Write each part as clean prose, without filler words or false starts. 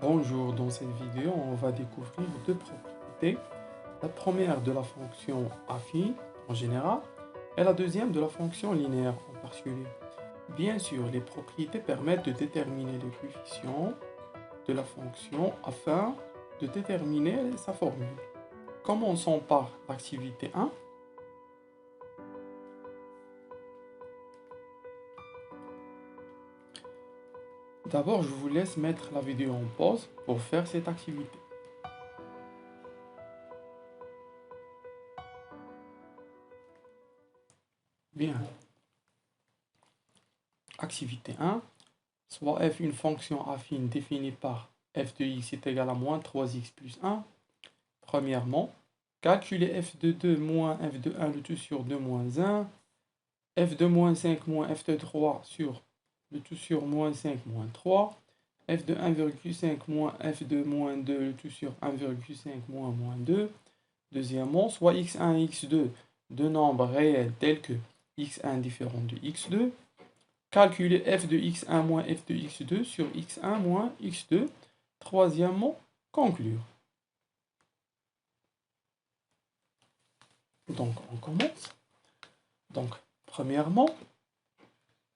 Bonjour, dans cette vidéo, on va découvrir deux propriétés. La première de la fonction affine en général et la deuxième de la fonction linéaire en particulier. Bien sûr, les propriétés permettent de déterminer le coefficient de la fonction afin de déterminer sa formule. Commençons par l'activité 1. D'abord, je vous laisse mettre la vidéo en pause pour faire cette activité. Bien. Activité 1. Soit f une fonction affine définie par f de x est égal à moins 3x plus 1. Premièrement, calculer f de 2 moins f de 1 le tout sur 2 moins 1. F de moins 5 moins f de 3 sur le tout sur moins 5 moins 3. F de 1,5 moins f de moins 2 le tout sur 1,5 moins moins 2. Deuxièmement, soit x1 et x2 deux nombres réels tels que x1 différent de x2. Calculer f de x1 moins f de x2 sur x1 moins x2. Troisièmement, conclure. Donc, on commence. Donc, premièrement,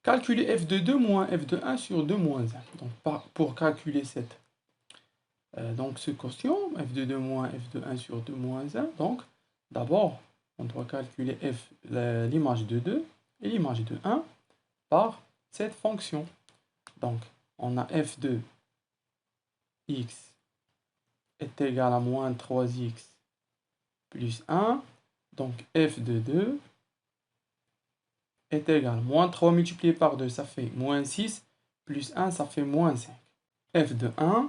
calculer f de 2 moins f de 1 sur 2 moins 1. Donc, pour calculer ce quotient, f de 2 moins f de 1 sur 2 moins 1, donc, d'abord, on doit calculer l'image de 2 et l'image de 1 par cette fonction. Donc, on a f de x est égal à moins 3x plus 1. Donc, f de 2 est égal à moins 3 multiplié par 2, ça fait moins 6, plus 1, ça fait moins 5. f de 1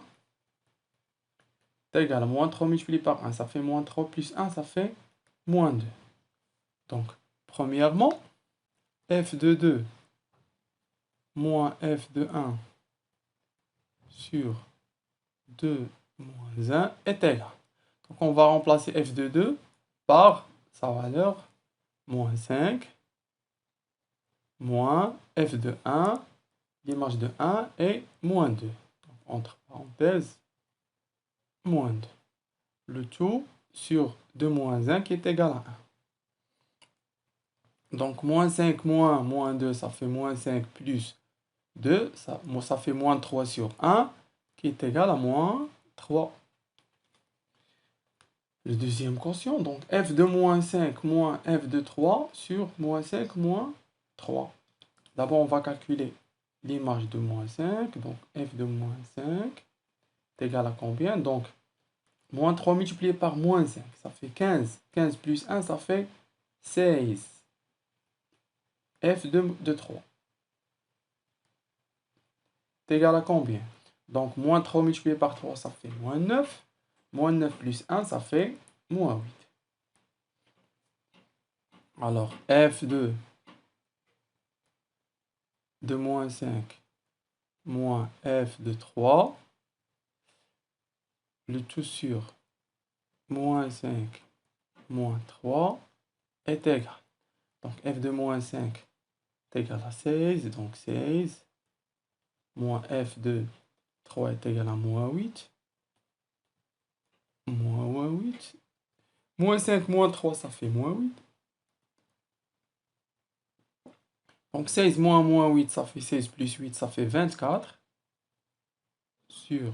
est égal à moins 3 multiplié par 1, ça fait moins 3, plus 1, ça fait moins 2. Donc, premièrement, f de 2 moins f de 1 sur 2 moins 1 est égal. Donc, on va remplacer f de 2 par sa valeur moins 5 moins f de 1, l'image de 1 est moins 2. Donc, entre parenthèses, moins 2. Le tout sur 2 moins 1 qui est égal à 1. Donc, moins 5 moins 2, ça fait moins 5 plus 2, ça fait moins 3 sur 1, qui est égal à moins 3. Le deuxième quotient, donc f de moins 5 moins f de 3 sur moins 5 moins 3. D'abord, on va calculer l'image de moins 5. Donc, f de moins 5 est égal à combien? Donc, moins 3 multiplié par moins 5, ça fait 15. 15 plus 1, ça fait 16. f de 3 est égal à combien? Donc, moins 3 multiplié par 3, ça fait moins 9. Moins 9 plus 1, ça fait moins 8. Alors, f de moins 5 moins f de 3, le tout sur moins 5 moins 3 est égal. Donc, f de moins 5 est égal à 16, donc 16, moins f de 3 est égal à moins 8, moins 8, moins 5 moins 3, ça fait moins 8. Donc, 16 moins 8, ça fait 16 plus 8, ça fait 24, sur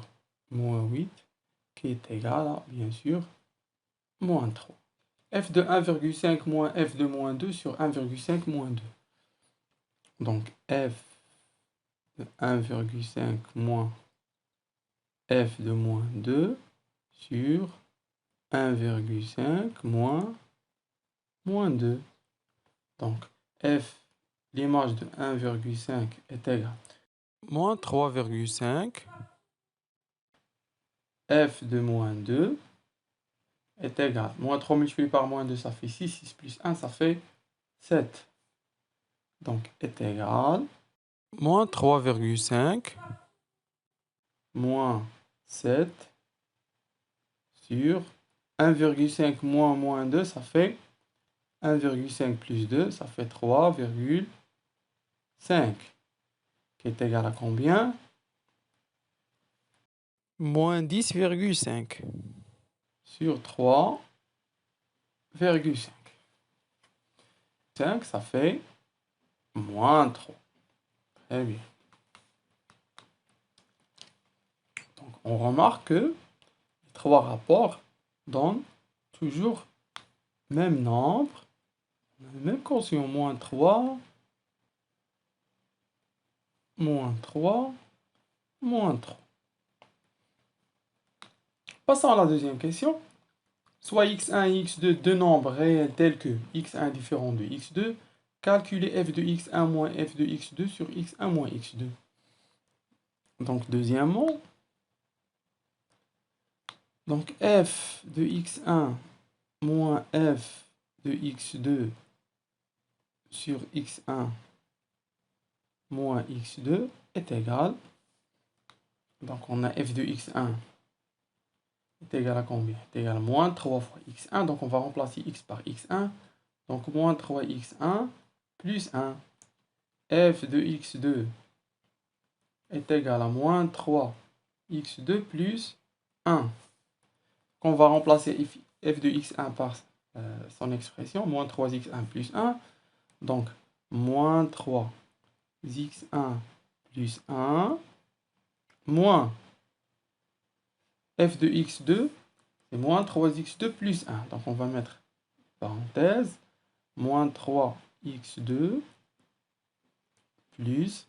moins 8, qui est égal à, bien sûr, moins 3. f de 1,5 moins f de moins 2 sur 1,5 moins 2. Donc, f de 1,5 moins f de moins 2 sur 1,5 moins 2. Donc, f, l'image de 1,5 est égale à moins 3,5. f de moins 2 est égal. Moins 3 multiplié par moins 2, ça fait 6. 6 plus 1, ça fait 7. Donc, est égal. Moins 3,5 moins 7 sur 1,5 moins 2, ça fait 1,5 plus 2, ça fait 3,5. Qui est égal à combien? moins 10,5 sur 3,5. 5, ça fait moins 3. Très bien. Donc, on remarque que les trois rapports donnent toujours le même nombre, le même quotient, moins 3, moins 3, moins 3. Passons à la deuxième question. Soit x1 et x2, deux nombres réels tels que x1 différent de x2, calculez f de x1 moins f de x2 sur x1 moins x2. Donc, deuxièmement, donc f de x1 moins f de x2 sur x1 moins x2 est égal. Donc, on a f de x1 est égal à combien? Est égal à moins 3 fois x1. Donc, on va remplacer x par x1. Donc, moins 3x1 plus 1. f de x2 est égal à moins 3x2 plus 1. On va remplacer f de x1 par son expression, moins 3x1 plus 1. Donc, moins 3x1 plus 1, moins f de x2, c'est moins 3x2 plus 1. Donc, on va mettre parenthèse, moins 3x2 plus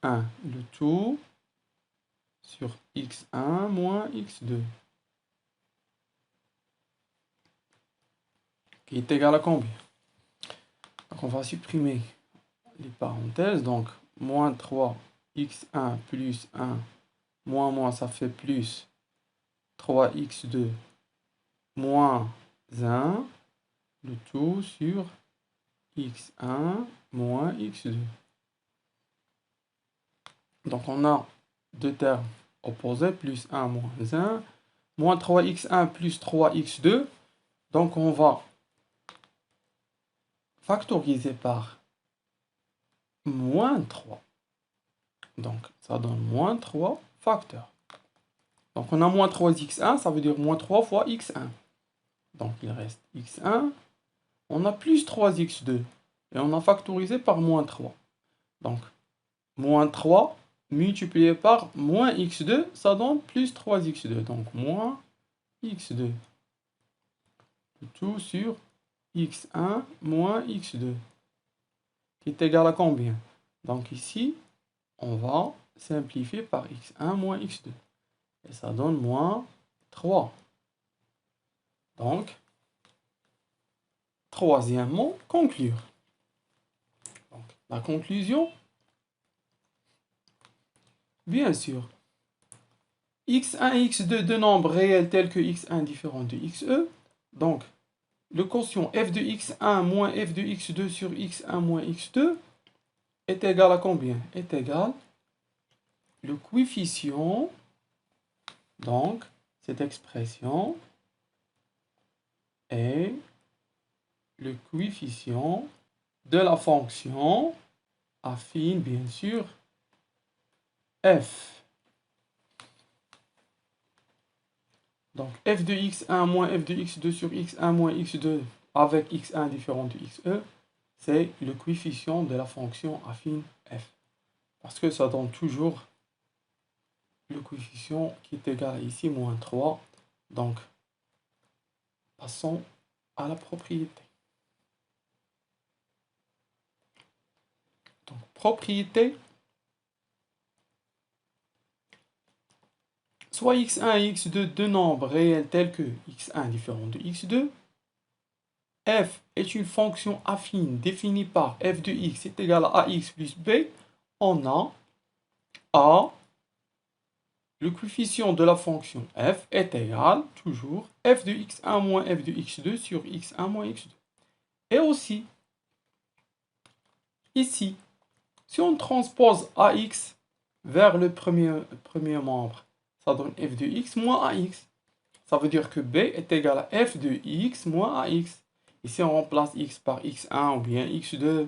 1. Le tout sur x1 moins x2. Qui est égal à combien? Donc, on va supprimer les parenthèses. Donc, moins 3x1 plus 1, moins, ça fait plus 3x2 moins 1, le tout sur x1 moins x2. Donc, on a deux termes opposés, plus 1 moins 1, moins 3x1 plus 3x2. Donc, on va factoriser par moins 3. Donc, ça donne moins 3 facteurs. Donc, on a moins 3x1, ça veut dire moins 3 fois x1. Donc, il reste x1. On a plus 3x2. Et on a factorisé par moins 3. Donc, moins 3 multiplié par moins x2, ça donne plus 3x2. Donc, moins x2. Tout sur x1 moins x2. Qui est égal à combien? Donc, ici, on va simplifier par x1 moins x2. Et ça donne moins 3. Donc, troisièmement, conclure. Donc, la conclusion, bien sûr, x1 et x2, deux nombres réels tels que x1 différent de xe. Donc, le quotient f de x1 moins f de x2 sur x1 moins x2 est égal à combien? Est égal le coefficient, donc, cette expression est le coefficient de la fonction affine, bien sûr, f. Donc, f de x1 moins f de x2 sur x1 moins x2 avec x1 différent de xe, c'est le coefficient de la fonction affine f. Parce que ça donne toujours le coefficient qui est égal à ici, moins 3. Donc, passons à la propriété. Donc, propriété, soit x1 et x2, deux nombres réels tels que x1 différent de x2, f est une fonction affine définie par f de x est égal à ax plus b, on a a, le coefficient de la fonction f est égal, toujours, f de x1 moins f de x2 sur x1 moins x2. Et aussi, ici, si on transpose ax vers le premier membre, ça donne f de x moins ax. Ça veut dire que b est égal à f de x moins ax. Ici, on remplace x par x1 ou bien x2.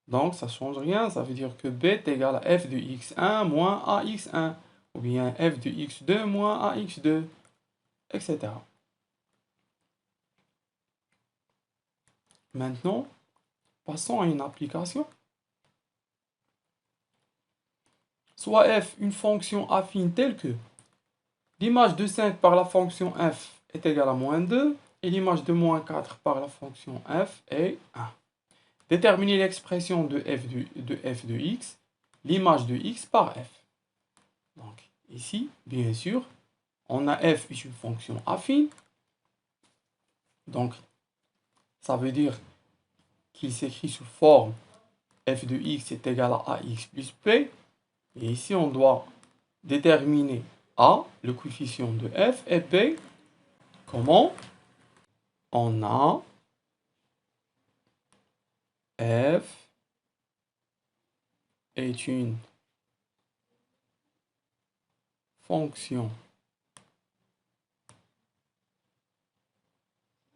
Donc, ça ne change rien. Ça veut dire que b est égal à f de x1 moins ax1. ou bien f de x2 moins ax2, etc. Maintenant, passons à une application. Soit f une fonction affine telle que l'image de 5 par la fonction f est égale à moins 2 et l'image de moins 4 par la fonction f est 1. Déterminer l'expression de f de x, l'image de x par f. Donc ici, bien sûr, on a f est une fonction affine. Donc, ça veut dire qu'il s'écrit sous forme f de x est égal à ax plus p. Et ici, on doit déterminer a, le coefficient de f, et b. Comment? On a f est une fonction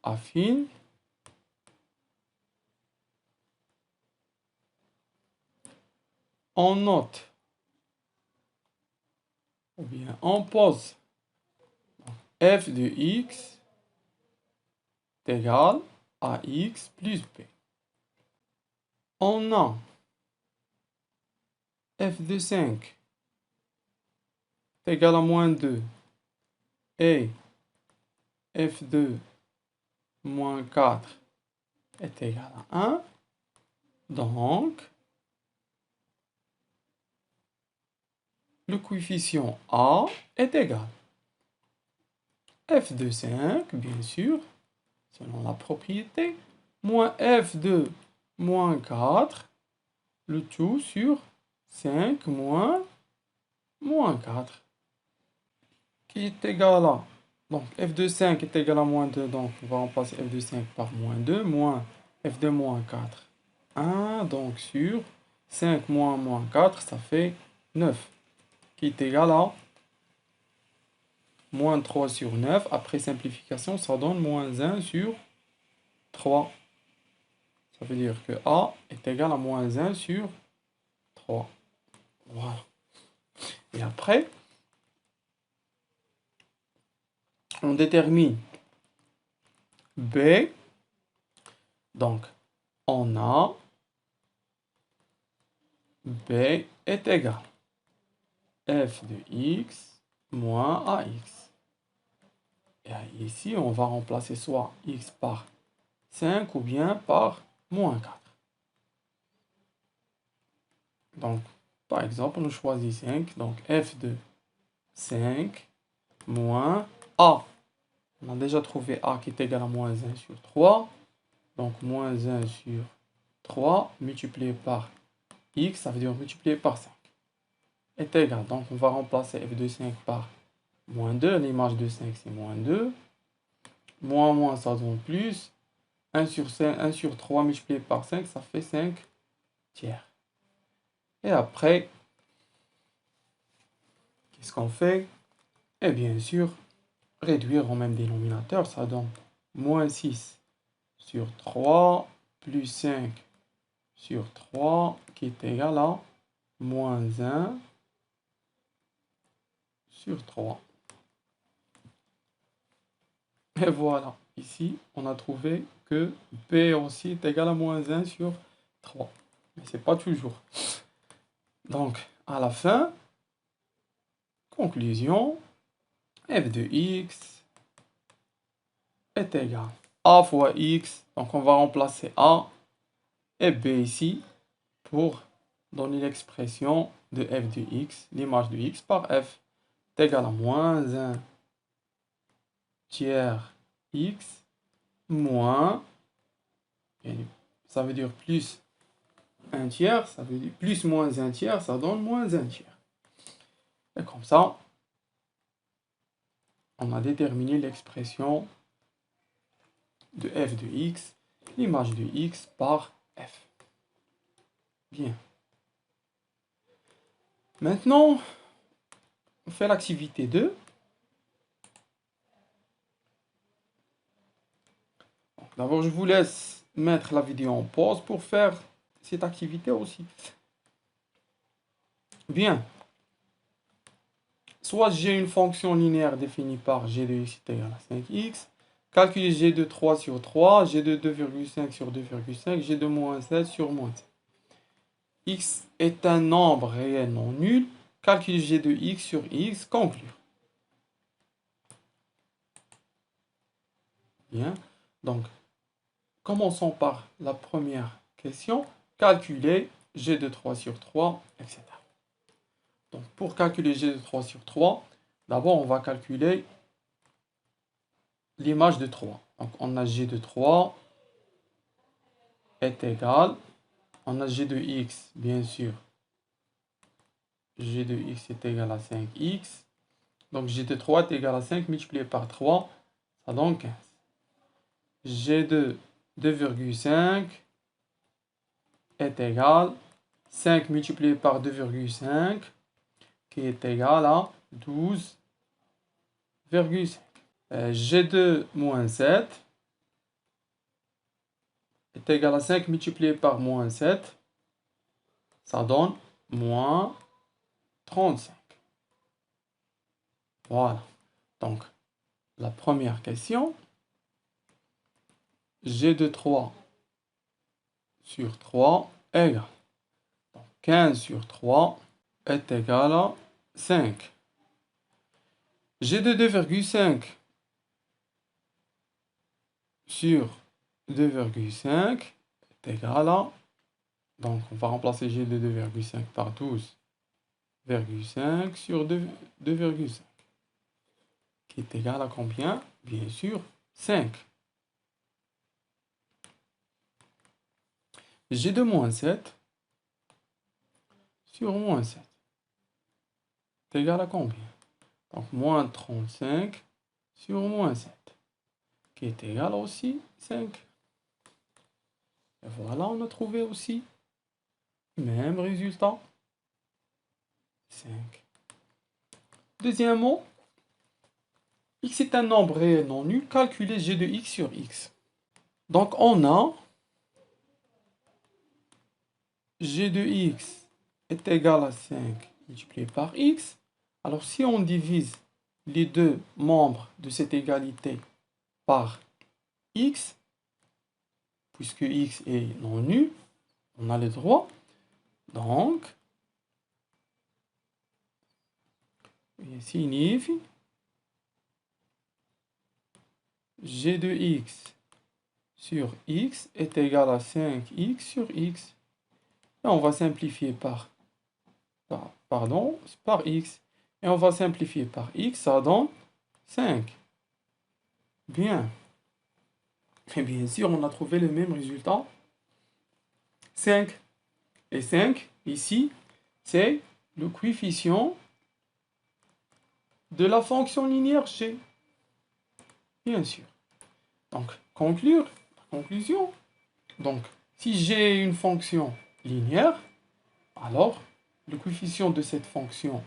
affine on note ou bien on pose f de x est égal à x plus p. On a f de 5 est égal à moins 2 et f de moins 4 est égal à 1. Donc, le coefficient a est égal f de 5, bien sûr, selon la propriété, moins f de moins 4, le tout sur 5 moins 4, qui est égal à, donc f de 5 est égal à moins 2, donc on va remplacer f de 5 par moins 2, moins f de moins 4, 1, donc sur 5 moins 4, ça fait 9, qui est égal à moins 3 sur 9. Après simplification, ça donne moins 1 sur 3. Ça veut dire que A est égal à moins 1 sur 3. Voilà. Et après, on détermine B. Donc, on a B est égal à f de x moins ax. Et ici, on va remplacer soit x par 5 ou bien par moins 4. Donc, par exemple, on choisit 5. Donc, f de 5 moins a. On a déjà trouvé a qui est égal à moins 1 sur 3. Donc, moins 1 sur 3 multiplié par x, ça veut dire multiplié par 5, est égal. Donc, on va remplacer f de 5 par moins 2. L'image de 5, c'est moins 2. Moins, ça donne plus. 1 sur 5, 1 sur 3 multiplié par 5, ça fait 5 tiers. Et après, qu'est-ce qu'on fait? Et bien sûr, réduire au même dénominateur, ça donne moins 6 sur 3 plus 5 sur 3 qui est égal à moins 1 sur 3. Et voilà, ici, on a trouvé que B aussi est égal à moins 1 sur 3. Mais c'est pas toujours. Donc, à la fin, conclusion, f de x est égal à a fois x. Donc, on va remplacer a et b ici pour donner l'expression de f de x, l'image de x par f est égal à moins 1 tiers x moins, ça veut dire plus 1 tiers, ça veut dire plus moins 1 tiers, ça donne moins 1 tiers. Et comme ça, on a déterminé l'expression de f de x, l'image de x par f. Bien. Maintenant, on fait l'activité 2. D'abord, je vous laisse mettre la vidéo en pause pour faire cette activité aussi. Bien. soit j'ai une fonction linéaire définie par g de x est égal à 5x. Calculer g de 3 sur 3, g de 2,5 sur 2,5, g de moins 7 sur moins 7. X est un nombre réel non nul. Calculer g de x sur x, conclure. Bien. Donc, commençons par la première question. Calculer g de 3 sur 3, etc. Donc, pour calculer g de 3 sur 3, d'abord, on va calculer l'image de 3. Donc, on a g de 3 est égal, on a g de x, bien sûr. G de x est égal à 5x. Donc, g de 3 est égal à 5 multiplié par 3, ça donne 15. G de 2,5 est égal 5 multiplié par 2,5 qui est égal à 12,5. G de moins 7 est égal à 5 multiplié par moins 7, ça donne moins 35. Voilà. Donc, la première question, g de 3 sur 3 égale. Donc, 15 sur 3 est égal à 5. G de 2,5 sur 2,5 est égal à... Donc, on va remplacer g de 2,5 par 12,5 sur 2,5. Qui est égal à combien? Bien sûr, 5. G de moins 7 sur moins 7 est égal à combien? Donc, moins 35 sur moins 7, qui est égal aussi 5. Et voilà, on a trouvé aussi le même résultat. 5. Deuxièmement, x est un nombre réel non nul. Calculer g de x sur x. Donc, on a g de x est égal à 5 multiplié par x. Alors, si on divise les deux membres de cette égalité par x, puisque x est non nul, on a le droit. Donc, il signifie g de x sur x est égal à 5x sur x. Et on va simplifier par x. Et on va simplifier par x, ça donne 5. Bien. Et bien sûr, on a trouvé le même résultat. 5. Et 5, ici, c'est le coefficient de la fonction linéaire g. Bien sûr. Donc, conclusion. Donc, si j'ai une fonction linéaire, alors le coefficient de cette fonction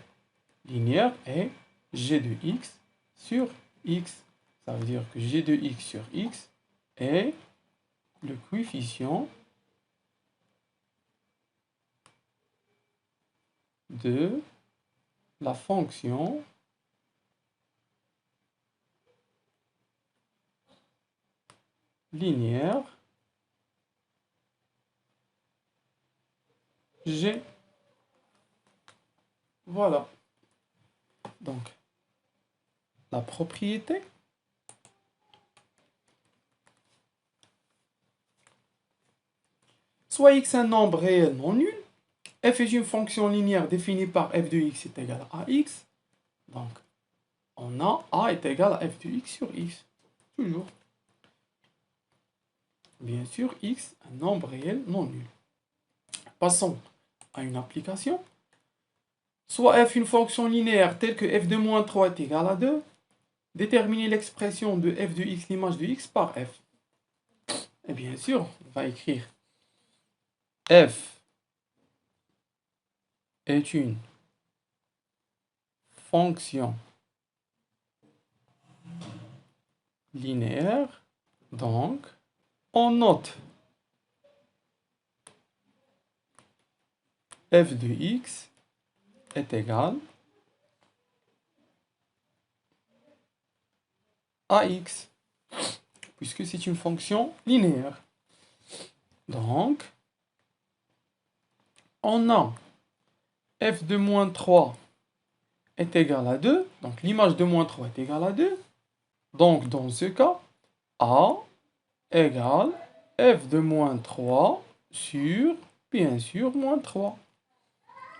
linéaire est g de x sur x. Ça veut dire que g de x sur x est le coefficient de la fonction linéaire g. Voilà. Donc, la propriété soit x un nombre réel non nul, f est une fonction linéaire définie par f de x est égal à x. Donc, on a a est égal à f de x sur x. Toujours. Bien sûr, x, un nombre réel non nul. Passons à une application. Soit f une fonction linéaire telle que f de moins 3 est égal à 2. Déterminer l'expression de f de x, l'image de x, par f. Et bien sûr, on va écrire f est une fonction linéaire. Donc, on note f de x est égal AX, puisque c'est une fonction linéaire. Donc, on a f de moins 3 est égal à 2. Donc, l'image de moins 3 est égale à 2. Donc, dans ce cas, A égale f de moins 3 sur, bien sûr, moins 3,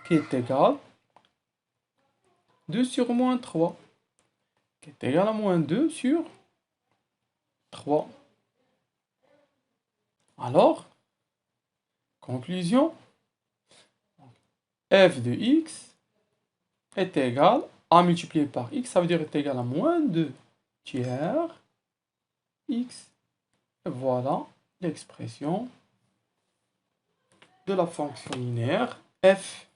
qui est égal 2 sur moins 3, qui est égal à moins 2 sur 3. Alors, conclusion, f de x est égal à multiplié par x, ça veut dire est égal à moins 2 tiers x. Et voilà l'expression de la fonction linéaire f.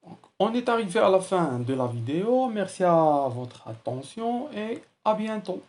Donc, on est arrivé à la fin de la vidéo. Merci à votre attention et à bientôt.